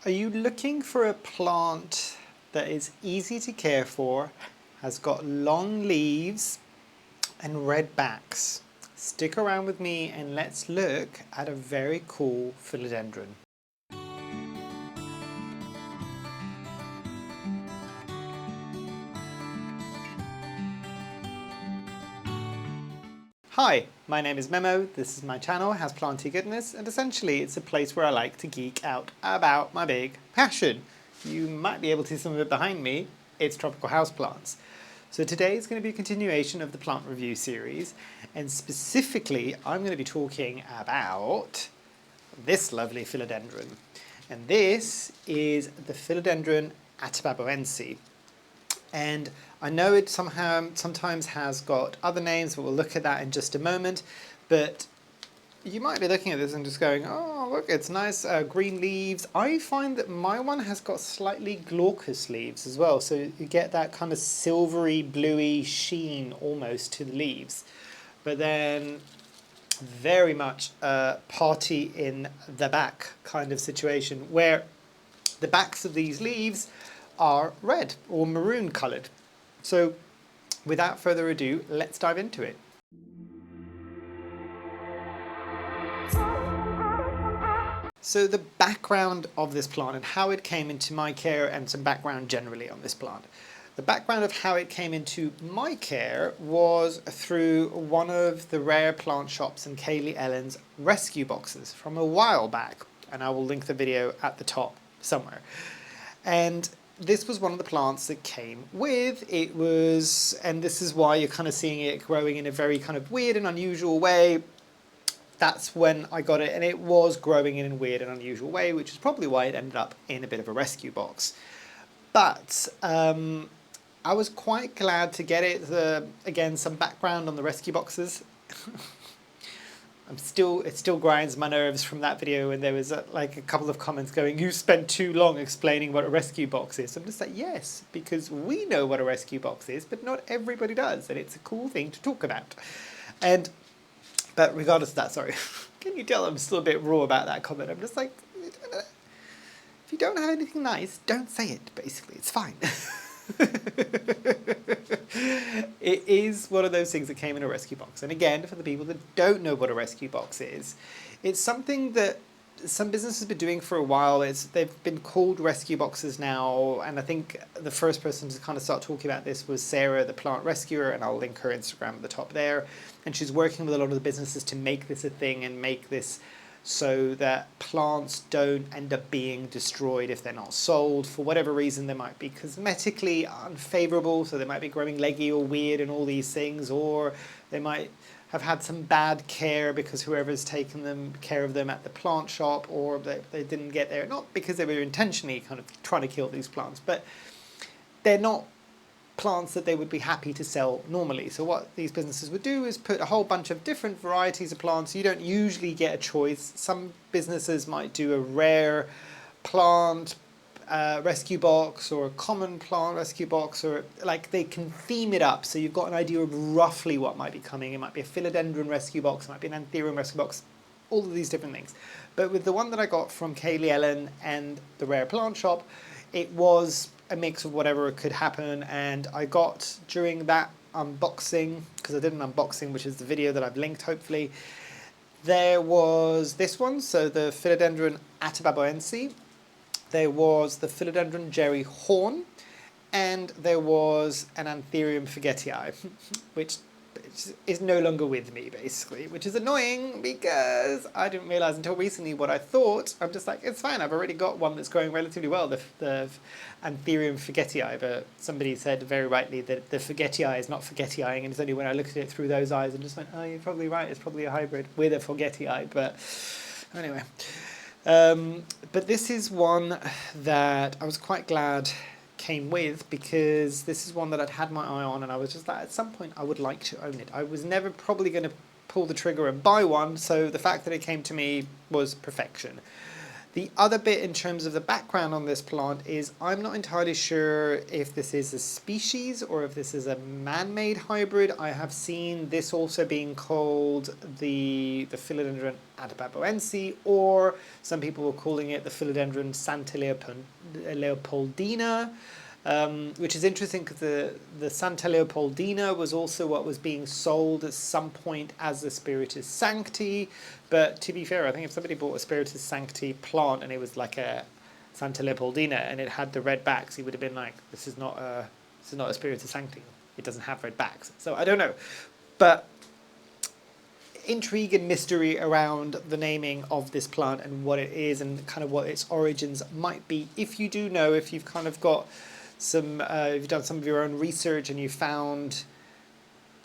Are you looking for a plant that is easy to care for, has got long leaves and red backs? Stick around with me and let's look at a very cool philodendron. Hi, my name is Memo, this is my channel, Houseplantygoodness, and essentially it's a place where I like to geek out about my big passion. You might be able to see some of it behind me, it's tropical houseplants. So today is going to be a continuation of the plant review series, and specifically I'm going to be talking about this lovely philodendron. And this is the Philodendron Atabapoense. And I know it sometimes has got other names, but we'll look at that in just a moment. But you might be looking at this and just going, oh, look, it's nice green leaves. I find that my one has got slightly glaucous leaves as well. So you get that kind of silvery, bluey sheen almost to the leaves. But then very much a party in the back kind of situation where the backs of these leaves are red or maroon coloured. So without further ado, let's dive into it. So the background of this plant and how it came into my care, and some background generally on this plant. The background of how it came into my care was through one of the rare plant shops in Kaylee Ellen's rescue boxes from a while back, and I will link the video at the top somewhere. And this was one of the plants that came with. It was, and this is why you're kind of seeing it growing in a very kind of weird and unusual way. That's when I got it, and it was growing in a weird and unusual way, which is probably why it ended up in a bit of a rescue box. But I was quite glad to get it. Again, some background on the rescue boxes. It still grinds my nerves from that video, and there was like a couple of comments going, you spent too long explaining what a rescue box is. I'm just like, yes, because we know what a rescue box is, but not everybody does, and it's a cool thing to talk about. But regardless of that, sorry, can you tell I'm still a bit raw about that comment? I'm just like, if you don't have anything nice, don't say it, basically, it's fine. It is one of those things that came in a rescue box. And again, for the people that don't know what a rescue box is, it's something that some businesses have been doing for a while. They've been called rescue boxes now, and I think the first person to kind of start talking about this was Sarah, the plant rescuer, and I'll link her Instagram at the top there. And she's working with a lot of the businesses to make this a thing and make this so that plants don't end up being destroyed if they're not sold. For whatever reason, they might be cosmetically unfavorable, so they might be growing leggy or weird and all these things, or they might have had some bad care because whoever's taken care of them at the plant shop, or they didn't get there, not because they were intentionally kind of trying to kill these plants, but they're not plants that they would be happy to sell normally. So what these businesses would do is put a whole bunch of different varieties of plants. You don't usually get a choice. Some businesses might do a rare plant rescue box or a common plant rescue box, or like they can theme it up so you've got an idea of roughly what might be coming. It might be a philodendron rescue box, it might be an anthurium rescue box, all of these different things. But with the one that I got from Kaylee Ellen and the Rare Plant Shop, it was a mix of whatever could happen. And I got, during that unboxing, because I did an unboxing, which is the video that I've linked hopefully, there was this one, so the Philodendron Atabapoense, there was the Philodendron Jerry Horn, and there was an Anthurium forgetii, which is no longer with me, basically, which is annoying because I didn't realise until recently what I thought. I'm just like, it's fine, I've already got one that's growing relatively well, the Anthurium forgetii, but somebody said very rightly that the forgetii is not forgetiing, and it's only when I looked at it through those eyes and just went, oh, you're probably right, it's probably a hybrid with a forgetii, but anyway. But this is one that I was quite glad came with, because this is one that I'd had my eye on, and I was just like, at some point I would like to own it. I was never probably going to pull the trigger and buy one, so the fact that it came to me was perfection. The other bit in terms of the background on this plant is I'm not entirely sure if this is a species or if this is a man-made hybrid. I have seen this also being called the Philodendron Atabapoense, or some people were calling it the Philodendron Santa Leopoldina. Which is interesting because the Santa Leopoldina was also what was being sold at some point as the Spiritus Sancti. But to be fair, I think if somebody bought a Spiritus Sancti plant and it was like a Santa Leopoldina and it had the red backs, he would have been like, this is not a Spiritus Sancti. It doesn't have red backs. So I don't know. But intrigue and mystery around the naming of this plant and what it is and kind of what its origins might be. If you do know, if you've kind of got some, you've done some of your own research and you found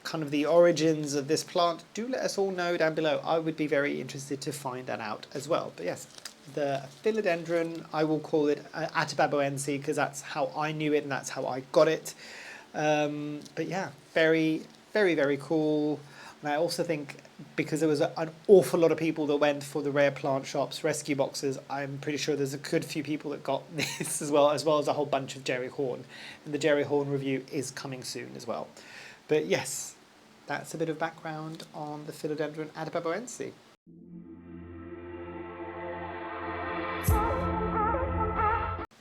kind of the origins of this plant, do let us all know down below. I would be very interested to find that out as well. But yes, the Philodendron, I will call it Atabapoense because that's how I knew it and that's how I got it. But yeah, very, very, very cool. And I also think because there was an awful lot of people that went for the rare plant shops rescue boxes, I'm pretty sure there's a good few people that got this as well as a whole bunch of Jerry Horn. And the Jerry Horn review is coming soon as well. But yes, that's a bit of background on the Philodendron Atabapoense.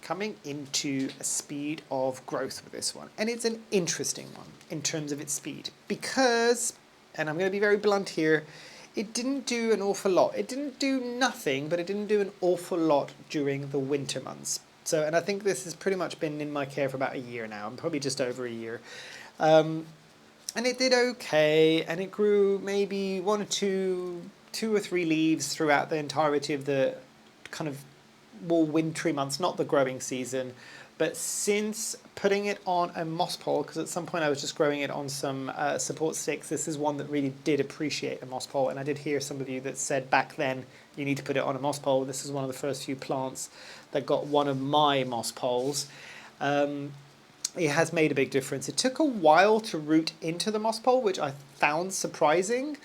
Coming into a speed of growth with this one. And it's an interesting one in terms of its speed because, and I'm going to be very blunt here, it didn't do an awful lot. It didn't do nothing, but it didn't do an awful lot during the winter months. So, and I think this has pretty much been in my care for about a year now. I'm probably just over a year. And it did okay, and it grew maybe two or three leaves throughout the entirety of the kind of more wintry months, not the growing season. But since putting it on a moss pole, because at some point I was just growing it on some support sticks, this is one that really did appreciate a moss pole. And I did hear some of you that said back then, you need to put it on a moss pole. This is one of the first few plants that got one of my moss poles. It has made a big difference. It took a while to root into the moss pole, which I found surprising.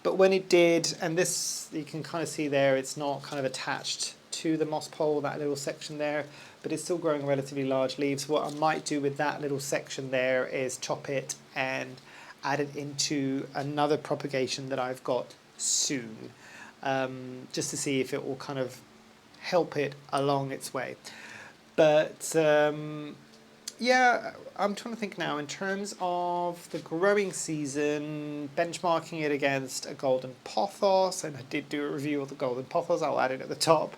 But when it did, and this, you can kind of see there, it's not kind of attached to the moss pole, that little section there, but it's still growing relatively large leaves. What I might do with that little section there is chop it and add it into another propagation that I've got soon, just to see if it will kind of help it along its way. But yeah, I'm trying to think now in terms of the growing season, benchmarking it against a golden pothos, and I did do a review of the golden pothos, I'll add it at the top.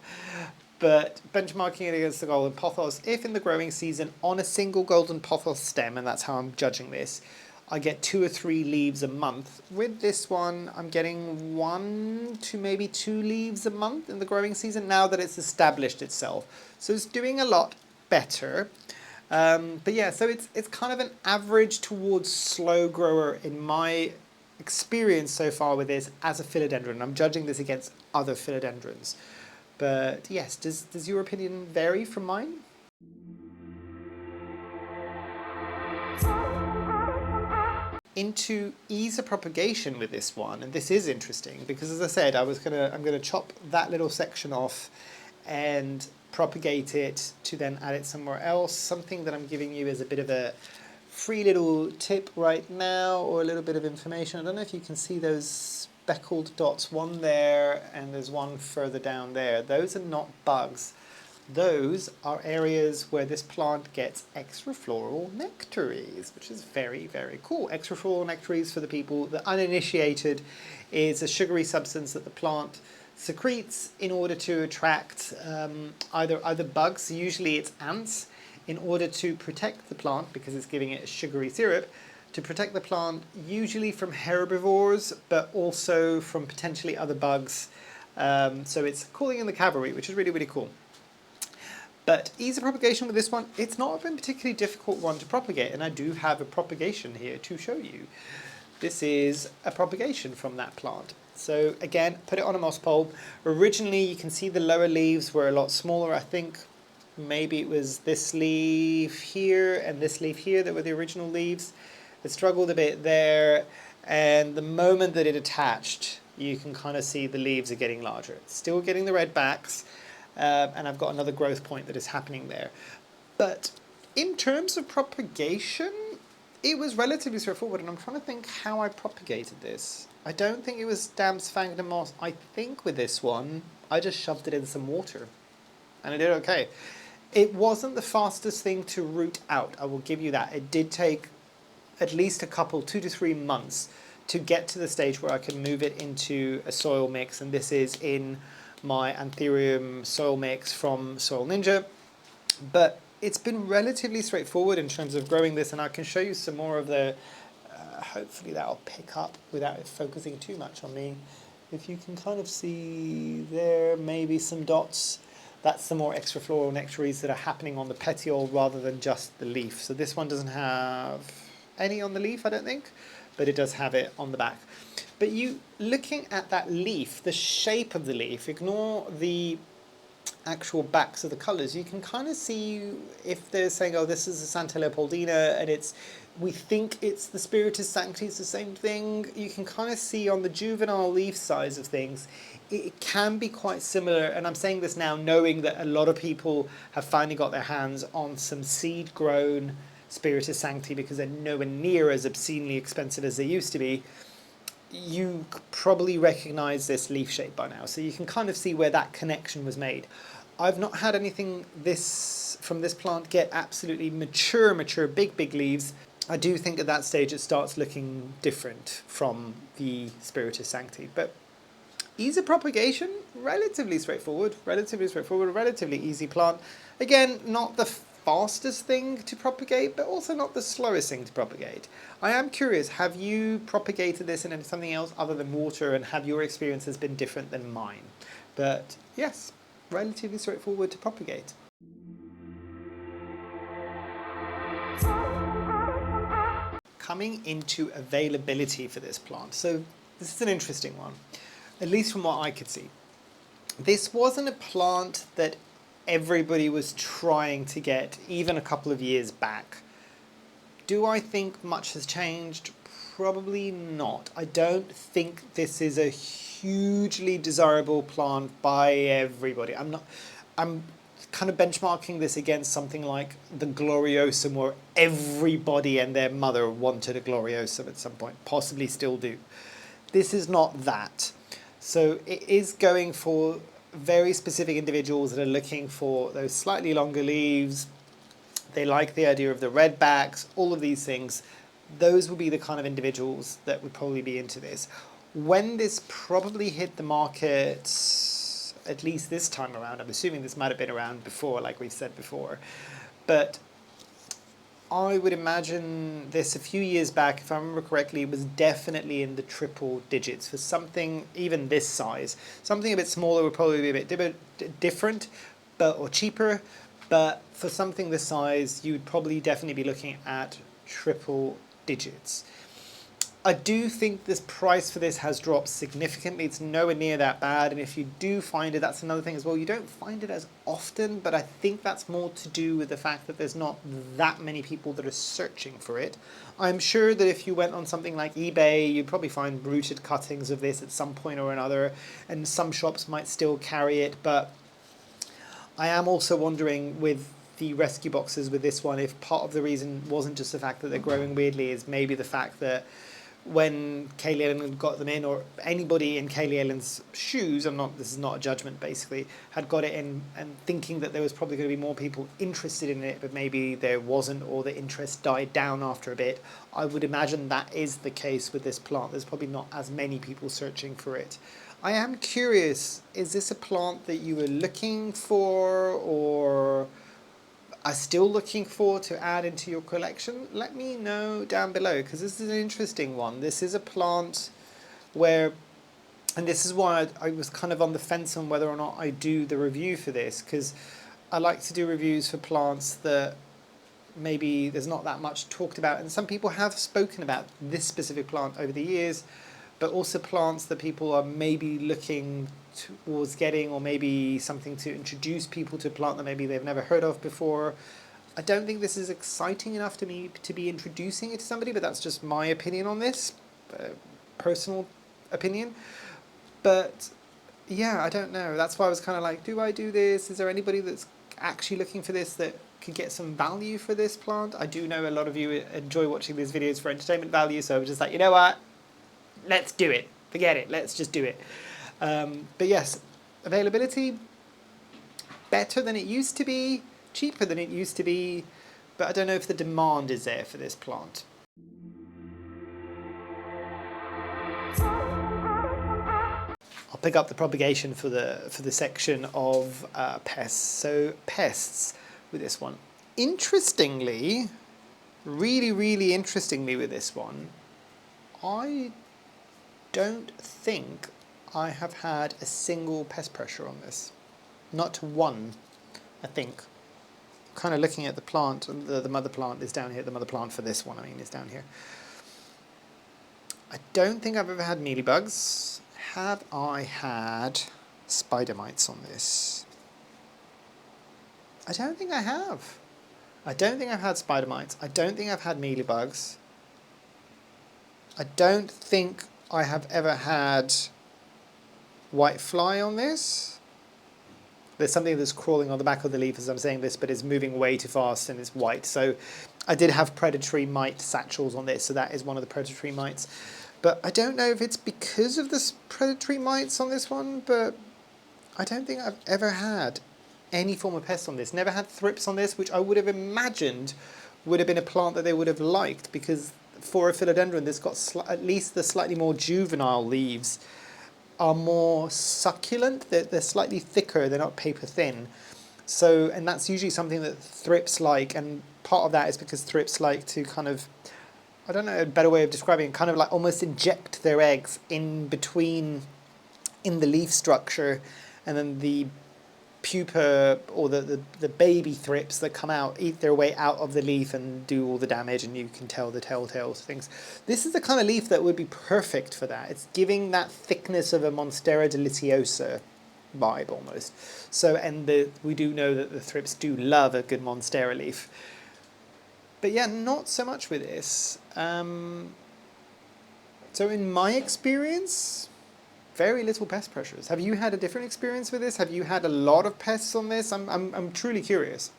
But benchmarking it against the golden pothos, if in the growing season on a single golden pothos stem, and that's how I'm judging this, I get 2 or 3 leaves a month. With this one, I'm getting 1 to maybe 2 leaves a month in the growing season now that it's established itself. So it's doing a lot better. But yeah, so it's kind of an average towards slow grower in my experience so far with this as a philodendron. I'm judging this against other philodendrons. But yes, does your opinion vary from mine? Into ease of propagation with this one, and this is interesting because as I said, I'm gonna chop that little section off and propagate it to then add it somewhere else. Something that I'm giving you is a bit of a free little tip right now, or a little bit of information. I don't know if you can see those speckled dots, one there and there's one further down there. Those are not bugs. Those are areas where this plant gets extrafloral nectaries, which is very, very cool. Extrafloral nectaries, for the people, the uninitiated, is a sugary substance that the plant secretes in order to attract either bugs, usually it's ants, in order to protect the plant, because it's giving it a sugary syrup, to protect the plant usually from herbivores, but also from potentially other bugs. So it's calling in the cavalry, which is really, really cool. But ease of propagation with this one, it's not been a particularly difficult one to propagate, and I do have a propagation here to show you. This is a propagation from that plant. So again, put it on a moss pole. Originally, you can see the lower leaves were a lot smaller. I think maybe it was this leaf here and this leaf here that were the original leaves. It struggled a bit there, and the moment that it attached, you can kind of see the leaves are getting larger. It's still getting the red backs, and I've got another growth point that is happening there. But in terms of propagation, it was relatively straightforward, and I'm trying to think how I propagated this. I don't think it was damp sphagnum moss. I think with this one, I just shoved it in some water, and I did okay. It wasn't the fastest thing to root out, I will give you that. It did take at least a couple, 2 to 3 months, to get to the stage where I can move it into a soil mix, and this is in my Anthurium soil mix from Soil Ninja. But it's been relatively straightforward in terms of growing this, and I can show you some more of the, hopefully that'll pick up without it focusing too much on me. If you can kind of see there, maybe some dots, that's the more extrafloral nectaries that are happening on the petiole rather than just the leaf. So this one doesn't have any on the leaf, I don't think, but it does have it on the back. But you, looking at that leaf, the shape of the leaf, ignore the actual backs of the colours, you can kind of see if they're saying, oh, this is a Santa Leopoldina, and we think it's the Spiritus Sancti, it's the same thing. You can kind of see on the juvenile leaf size of things, it can be quite similar, and I'm saying this now knowing that a lot of people have finally got their hands on some seed-grown Spiritus Sancti because they're nowhere near as obscenely expensive as they used to be. You probably recognise this leaf shape by now, so you can kind of see where that connection was made. I've not had anything from this plant get absolutely mature, big leaves. I do think at that stage it starts looking different from the Spiritus Sancti, but ease of propagation, relatively straightforward, relatively easy plant. Again, not the fastest thing to propagate, but also not the slowest thing to propagate. I am curious, have you propagated this in something else other than water, and have your experiences been different than mine? But yes, relatively straightforward to propagate. Coming into availability for this plant. So this is an interesting one, at least from what I could see. This wasn't a plant that everybody was trying to get even a couple of years back. Do I think much has changed? Probably not. I don't think this is a hugely desirable plant by everybody. I'm kind of benchmarking this against something like the Gloriosum, where everybody and their mother wanted a Gloriosum at some point, possibly still do. This is not that. So it is going for very specific individuals that are looking for those slightly longer leaves. They like the idea of the red backs, all of these things. Those will be the kind of individuals that would probably be into this. When this probably hit the market, at least this time around, I'm assuming this might have been around before, like we've said before, but I would imagine this a few years back, if I remember correctly, it was definitely in the triple digits for something even this size. Something a bit smaller would probably be a bit different, or cheaper, but for something this size, you would probably definitely be looking at triple digits. I do think this price for this has dropped significantly. It's nowhere near that bad, and if you do find it, that's another thing as well. You don't find it as often, but I think that's more to do with the fact that there's not that many people that are searching for it. I'm sure that if you went on something like eBay, you'd probably find rooted cuttings of this at some point or another, and some shops might still carry it, but I am also wondering with the rescue boxes with this one, if part of the reason wasn't just the fact that they're growing weirdly, is maybe the fact that when Kaylee Ellen got them in, or anybody in Kaylee Ellen's shoes, this is not a judgment basically, had got it in and thinking that there was probably going to be more people interested in it, but maybe there wasn't, or the interest died down after a bit. I would imagine that is the case with this plant. There's probably not as many people searching for it. I am curious, is this a plant that you were looking for, or are still looking for to add into your collection? Let me know down below, because this is an interesting one. This is a plant where, and this is why I was kind of on the fence on whether or not I do the review for this, because I like to do reviews for plants that maybe there's not that much talked about, and some people have spoken about this specific plant over the years, but also plants that people are maybe looking towards getting, or maybe something to introduce people to a plant that maybe they've never heard of before. I don't think this is exciting enough to me to be introducing it to somebody, but that's just my opinion on this, personal opinion. But yeah, I don't know. That's why I was kind of like, do I do this? Is there anybody that's actually looking for this that could get some value for this plant? I do know a lot of you enjoy watching these videos for entertainment value, so I was just like, you know what? Let's do it. Forget it. Let's just do it. But yes, availability better than it used to be, cheaper than it used to be, but I don't know if the demand is there for this plant. I'll pick up the propagation for the section of pests. So pests with this one. Interestingly, really interestingly with this one, I don't think I have had a single pest pressure on this. Not one, I think. Kind of looking at the plant, the mother plant is down here. The mother plant for this one, I mean, is down here. I don't think I've ever had mealybugs. Have I had spider mites on this? I don't think I have. I don't think I've had spider mites. I don't think I've had mealybugs. I don't think I have ever had white fly on this. There's something that's crawling on the back of the leaf as I'm saying this, but it's moving way too fast and it's white. So I did have predatory mite satchels on this, so that is one of the predatory mites. But I don't know if it's because of the predatory mites on this one, but I don't think I've ever had any form of pest on this. Never had thrips on this, which I would have imagined would have been a plant that they would have liked, because for a philodendron that's got at least the slightly more juvenile leaves are more succulent. They're slightly thicker, they're not paper thin. So, and that's usually something that thrips like, and part of that is because thrips like to kind of, I don't know a better way of describing it, kind of like almost inject their eggs in between, in the leaf structure, and then the pupa or the baby thrips that come out eat their way out of the leaf and do all the damage, and you can tell the telltales things. This is the kind of leaf that would be perfect for that. It's giving that thickness of a Monstera deliciosa vibe almost. So, and we do know that the thrips do love a good Monstera leaf. But yeah, not so much with this. So in my experience, very little pest pressures. Have you had a different experience with this? Have you had a lot of pests on this? I'm truly curious.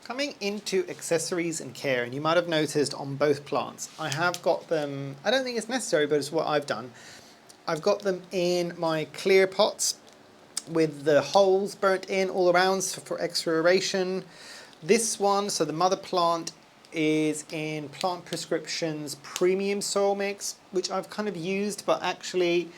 Coming into accessories and care, and you might have noticed on both plants, I have got them, I don't think it's necessary, but it's what I've done. I've got them in my clear pots with the holes burnt in all around for extra aeration. This one, so the mother plant, is in Plant Prescription's premium soil mix, which I've kind of used, but actually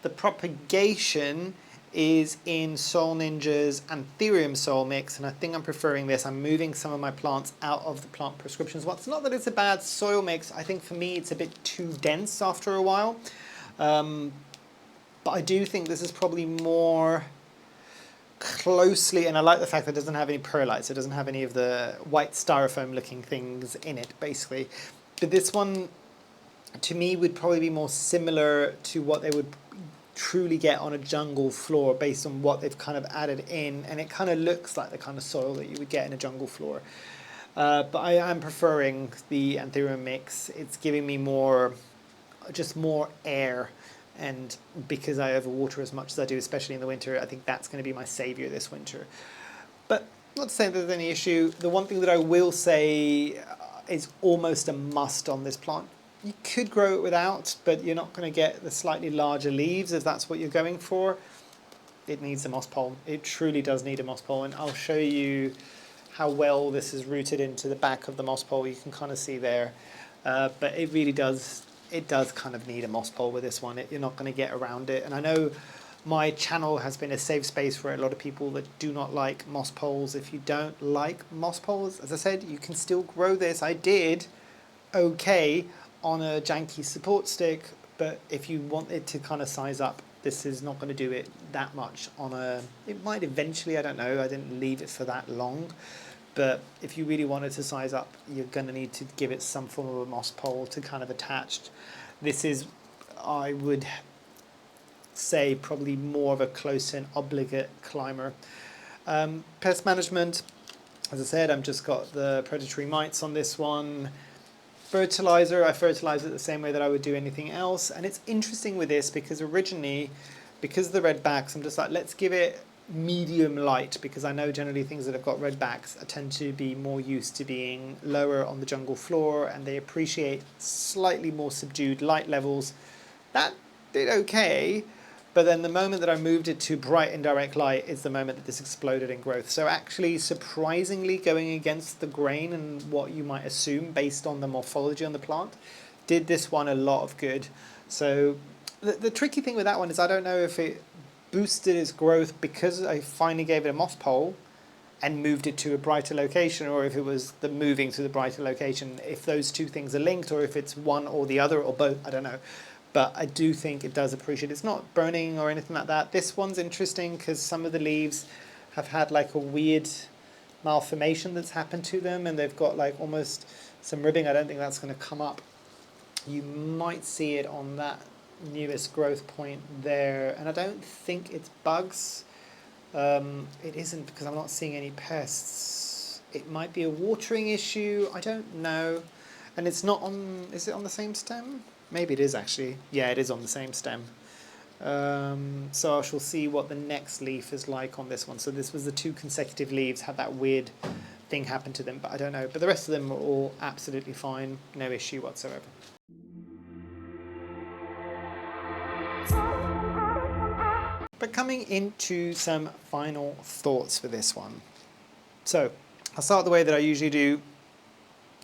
the Propagation is in Soil Ninja's Anthurium soil mix, and I think I'm preferring this. I'm moving some of my plants out of the Plant Prescriptions. Well, it's not that it's a bad soil mix. I think for me it's a bit too dense after a while. But I do think this is probably more closely, and I like the fact that it doesn't have any perlites. It doesn't have any of the white styrofoam looking things in it, basically. But this one, to me, would probably be more similar to what they would truly get on a jungle floor based on what they've kind of added in, and it kind of looks like the kind of soil that you would get in a jungle floor. But I am preferring the Anthurium mix. It's giving me just more air, and because I overwater as much as I do, especially in the winter, I think that's going to be my savior this winter. But not to say that there's any issue. The one thing that I will say is almost a must on this plant. You could grow it without, but you're not going to get the slightly larger leaves if that's what you're going for. It needs a moss pole. It truly does need a moss pole, and I'll show you how well this is rooted into the back of the moss pole. You can kind of see there, but it really does. It does kind of need a moss pole with this one. You're not going to get around it. And I know my channel has been a safe space for a lot of people that do not like moss poles. If you don't like moss poles, as I said, you can still grow this. I did okay on a janky support stick, but if you want it to kind of size up, this is not going to do it that much on a, it might eventually, I don't know, I didn't leave it for that long. But if you really wanted to size up, you're going to need to give it some form of a moss pole to kind of attach. This is, I would say, probably more of a close-in obligate climber. Pest management, as I said, I've just got the predatory mites on this one. Fertilizer, I fertilize it the same way that I would do anything else. And it's interesting with this because originally, because of the red backs, I'm just like, let's give it medium light, because I know generally things that have got red backs tend to be more used to being lower on the jungle floor, and they appreciate slightly more subdued light levels. That did okay, but then the moment that I moved it to bright indirect light is the moment that this exploded in growth. So actually, surprisingly, going against the grain and what you might assume based on the morphology on the plant, did this one a lot of good. So the tricky thing with that one is I don't know if it boosted its growth because I finally gave it a moss pole and moved it to a brighter location, or if it was the moving to the brighter location, if those two things are linked, or if it's one or the other or both, I don't know. But I do think it does appreciate. It's not burning or anything like that. This one's interesting because some of the leaves have had like a weird malformation that's happened to them, and they've got like almost some ribbing. I don't think that's going to come up. You might see it on that newest growth point there, and I don't think it's bugs. It isn't, because I'm not seeing any pests. It might be a watering issue, I don't know. And it's not on, is it on the same stem? Maybe it is actually. Yeah, it is on the same stem. So I shall see what the next leaf is like on this one. So this was the 2 consecutive leaves, had that weird thing happen to them, but I don't know. But the rest of them are all absolutely fine, no issue whatsoever. But coming into some final thoughts for this one. So I'll start the way that I usually do.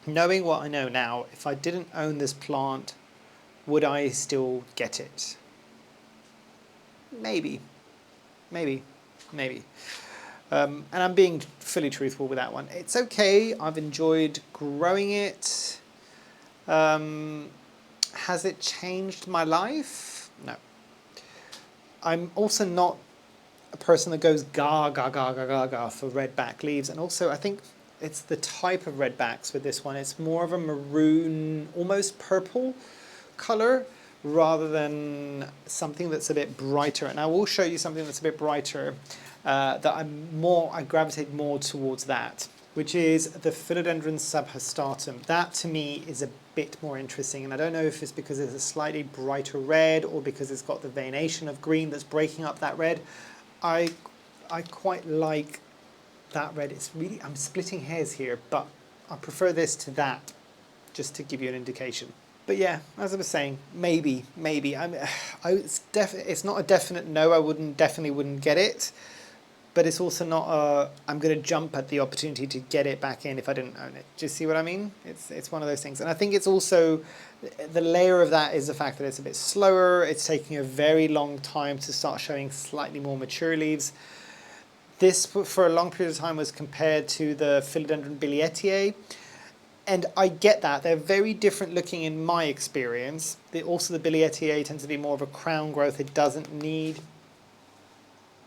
Knowing what I know now, if I didn't own this plant, would I still get it? Maybe. And I'm being fully truthful with that one. It's okay. I've enjoyed growing it. Has it changed my life? No. I'm also not a person that goes ga for red back leaves, and also I think it's the type of red backs with this one. It's more of a maroon, almost purple color, rather than something that's a bit brighter. And I will show you something that's a bit brighter that I gravitate more towards that, which is the Philodendron subhastatum. That to me is a bit more interesting, and I don't know if it's because it's a slightly brighter red or because it's got the veination of green that's breaking up that red. I quite like that red. It's really, I'm splitting hairs here, but I prefer this to that, just to give you an indication. But yeah, as I was saying, maybe. It's not a definite no. I definitely wouldn't get it. But it's also not a, I'm going to jump at the opportunity to get it back in if I didn't own it. Do you see what I mean? It's one of those things. And I think it's also, the layer of that is the fact that it's a bit slower. It's taking a very long time to start showing slightly more mature leaves. This, for a long period of time, was compared to the Philodendron bilietiae. And I get that. They're very different looking in my experience. Also, the bilietiae tends to be more of a crown growth. It doesn't need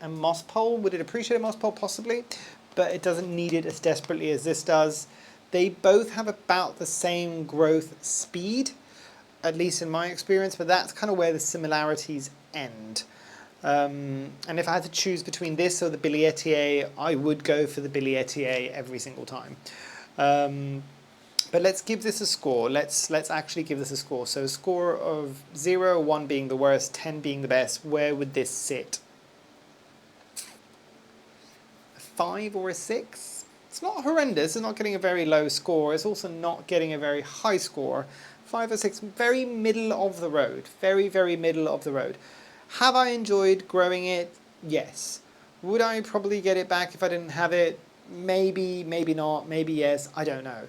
a moss pole. Would it appreciate a moss pole? Possibly, but it doesn't need it as desperately as this does. They both have about the same growth speed, at least in my experience, but that's kind of where the similarities end. And if I had to choose between this or the bilietiae, I would go for the bilietiae every single time. But let's give this a score. Let's actually give this a score. So a score of 0, 1 being the worst, 10 being the best. Where would this sit? 5 or a 6? It's not horrendous. It's not getting a very low score. It's also not getting a very high score. 5 or 6, very middle of the road. Very, very middle of the road. Have I enjoyed growing it? Yes. Would I probably get it back if I didn't have it? Maybe, maybe not, maybe yes, I don't know.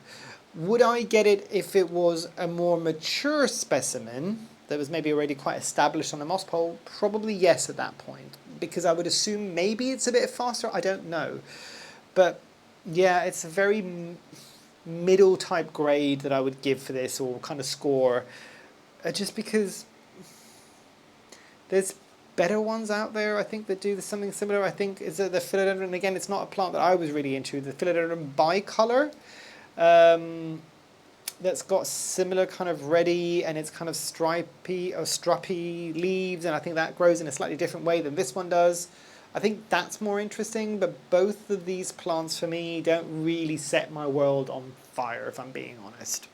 Would I get it if it was a more mature specimen that was maybe already quite established on a moss pole? Probably yes at that point, because I would assume maybe it's a bit faster, I don't know. But yeah, it's a very middle type grade that I would give for this, or kind of score, just because there's better ones out there, I think, that do something similar. I think is the Philodendron, again, it's not a plant that I was really into, the Philodendron bicolor, that's got similar kind of reddy and it's kind of stripy or struppy leaves, and I think that grows in a slightly different way than this one does. I think that's more interesting, but both of these plants for me don't really set my world on fire, if I'm being honest.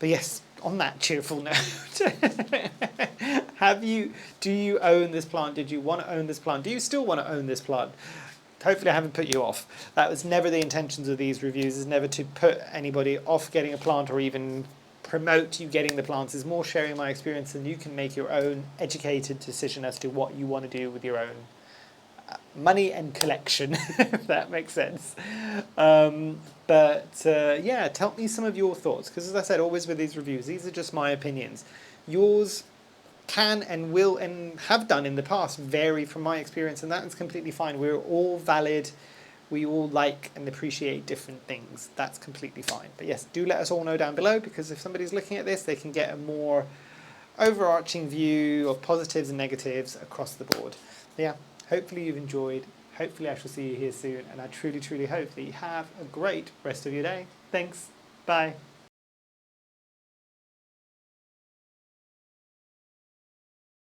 But yes, on that cheerful note, do you own this plant? Did you want to own this plant? Do you still want to own this plant? Hopefully I haven't put you off. That was never the intentions of these reviews, is never to put anybody off getting a plant or even promote you getting the plants. Is more sharing my experience, and you can make your own educated decision as to what you want to do with your own money and collection, if that makes sense. Yeah, tell me some of your thoughts, because as I said, always with these reviews, these are just my opinions. Yours can and will and have done in the past vary from my experience, and that is completely fine. We're all valid. We all like and appreciate different things. That's completely fine. But yes, do let us all know down below, because if somebody's looking at this, they can get a more overarching view of positives and negatives across the board. Yeah, hopefully you've enjoyed. Hopefully I shall see you here soon, and I truly, truly hope that you have a great rest of your day. Thanks. Bye.